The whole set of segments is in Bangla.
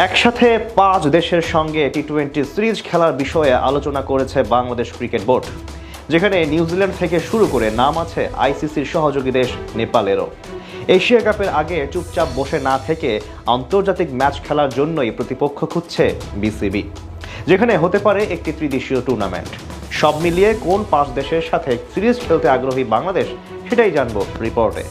একসাথে 5 দেশের সঙ্গে টি-20 সিরিজ খেলার বিষয়ে আলোচনা করেছে বাংলাদেশ ক্রিকেট বোর্ড, যেখানে নিউজিল্যান্ড থেকে শুরু করে নাম আছে আইসিসির সহযোগী দেশ নেপালেরও। এশিয়া কাপের আগে চুপচাপ বসে না থেকে আন্তর্জাতিক ম্যাচ খেলার জন্যই প্রতিপক্ষ খুঁজছে বিসিবি, যেখানে হতে পারে একটি ত্রিদেশীয় টুর্নামেন্ট। সব মিলিয়ে কোন 5 দেশের সাথে সিরিজ খেলতে আগ্রহী বাংলাদেশ, সেটাই জানবো রিপোর্টে।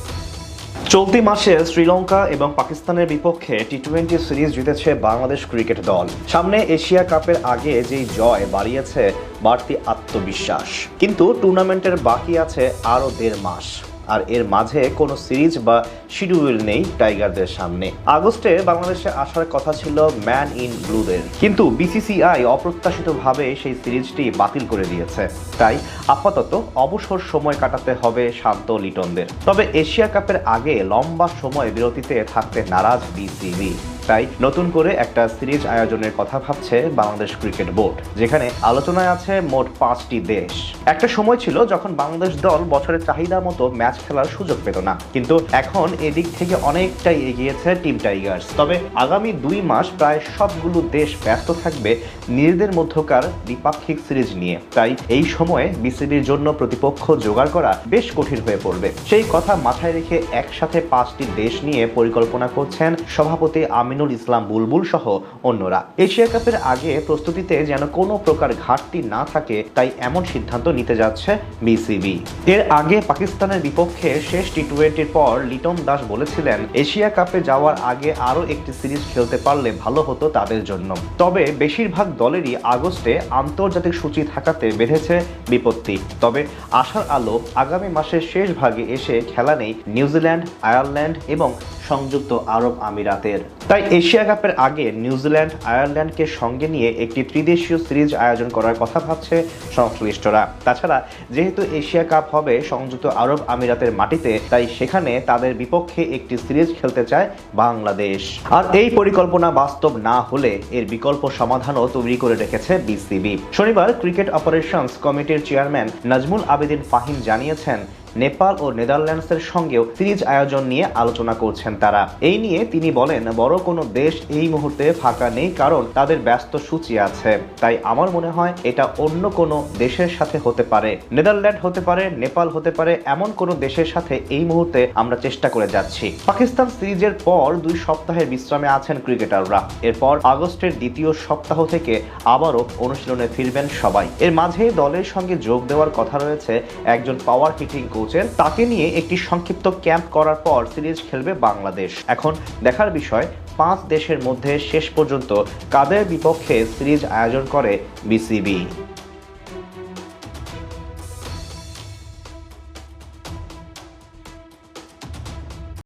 চলতি মাসে শ্রীলঙ্কা এবং পাকিস্তানের বিপক্ষে টি-20 সিরিজ জিতেছে বাংলাদেশ ক্রিকেট দল। সামনে এশিয়া কাপের আগে যেই জয় বাড়িয়েছে বাড়তি আত্মবিশ্বাস, কিন্তু টুর্নামেন্টের বাকি আছে আরও 1.5 মাস, আর এর মাঝে কোনো সিরিজ বা শিডিউল নেই টাইগারদের সামনে। আগস্টে বাংলাদেশে আসার কথা ছিল ম্যান ইন ব্লুদের, কিন্তু বিসিসিআই অপ্রত্যাশিতভাবে সেই সিরিজটি বাতিল করে দিয়েছে। তাই আপাতত অবসর সময় কাটাতে হবে শান্ত লিটনদের। তবে এশিয়া কাপের আগে লম্বা সময় বিরতিতে থাকতে নারাজ বিসিবি, তাই নতুন করে একটা সিরিজ আয়োজনের কথা ভাবছে বাংলাদেশ ক্রিকেট বোর্ড, যেখানে আলোচনায় আছে মোট 5টি দেশ। একটা সময় ছিল যখন বাংলাদেশ দল বছরের চাহিদা মতো ম্যাচ খেলার সুযোগ পেত না, কিন্তু এখন এদিক থেকে অনেকটাই এগিয়েছে টিম টাইগার্স। তবে আগামী 2 মাস প্রায় সবগুলো দেশ ব্যস্ত থাকবে নিজেদের মধ্যকার দ্বিপাক্ষিক সিরিজ নিয়ে। তাই এই সময়ে বিসিবির জন্য প্রতিপক্ষ জোগাড় করা বেশ কঠিন হয়ে পড়বে। সেই কথা মাথায় রেখে একসাথে 5টি দেশ নিয়ে পরিকল্পনা করছেন সভাপতি আমিনুল ইসলাম বুলবুল সহ অন্যরা। এশিয়া কাপের আগে প্রস্তুতিতে যেন কোনো প্রকার ঘাটতি না থাকে, তাই এমন সিদ্ধান্ত নিতে যাচ্ছে বিসিবি। এর আগে পাকিস্তানের বিপক্ষে শেষ টি-20-র পর লিটন দাস বলেছিলেন, এশিয়া কাপে যাওয়ার আগে আরও একটি সিরিজ খেলতে পারলে ভালো হতো তাদের জন্য। তবে বেশিরভাগ দলেরই আগস্টে আন্তর্জাতিক সূচি থাকাতে বেঁধেছে বিপত্তি। তবে আশার আলো আগামী মাসের শেষ ভাগে এসে খেলা নেই নিউজিল্যান্ড, আয়ারল্যান্ড এবং সংযুক্ত আরব আমিরাতের। তাই এশিয়া কাপের আগে নিউজিল্যান্ড, আয়ারল্যান্ডকে সঙ্গে নিয়ে একটি ত্রিদেশীয় সিরিজ আয়োজন করার কথা ভাবছে সংশ্লিষ্টরা। তাছাড়া যেহেতু এশিয়া কাপ হবে সংযুক্ত আরব আমিরাতের মাটিতে, তাই সেখানে তাদের বিপক্ষে একটি সিরিজ খেলতে চায় বাংলাদেশ। আর এই পরিকল্পনা বাস্তব না হলে এর বিকল্প সমাধানও তৈরি করে রেখেছে বিসিবি। শনিবার ক্রিকেট অপারেশনস কমিটির চেয়ারম্যান নাজমুল আবেদিন ফাহিম জানিয়েছেন, নেপাল ও নেদারল্যান্ডসের সঙ্গেও সিরিজ আয়োজন নিয়ে আলোচনা করছেন তারা। এই নিয়ে তিনি বলেন, বড় কোনো দেশ এই মুহূর্তে ফাঁকা নেই, কারণ তাদের ব্যস্ত সূচি আছে। তাই আমার মনে হয় এটা অন্য কোনো দেশের সাথে হতে পারে, নেদারল্যান্ড হতে পারে, নেপাল হতে পারে, এমন কোনো দেশের সাথে এই মুহূর্তে আমরা চেষ্টা করে যাচ্ছি। পাকিস্তান সিরিজের পর 2 সপ্তাহের বিশ্রামে আছেন ক্রিকেটাররা। এরপর আগস্টের দ্বিতীয় সপ্তাহ থেকে আবারও অনুশীলনে ফিরবেন সবাই। এর মাঝে দলের সঙ্গে যোগ দেওয়ার কথা রয়েছে একজন পাওয়ার হিটিং কোচের। তাকে নিয়ে একটি সংক্ষিপ্ত ক্যাম্প করার পর সিরিজ খেলবে বাংলাদেশ। এখন দেখার বিষয় 5 দেশের মধ্যে শেষ পর্যন্ত কাদের বিপক্ষে সিরিজ আয়োজন করে বিসিবি।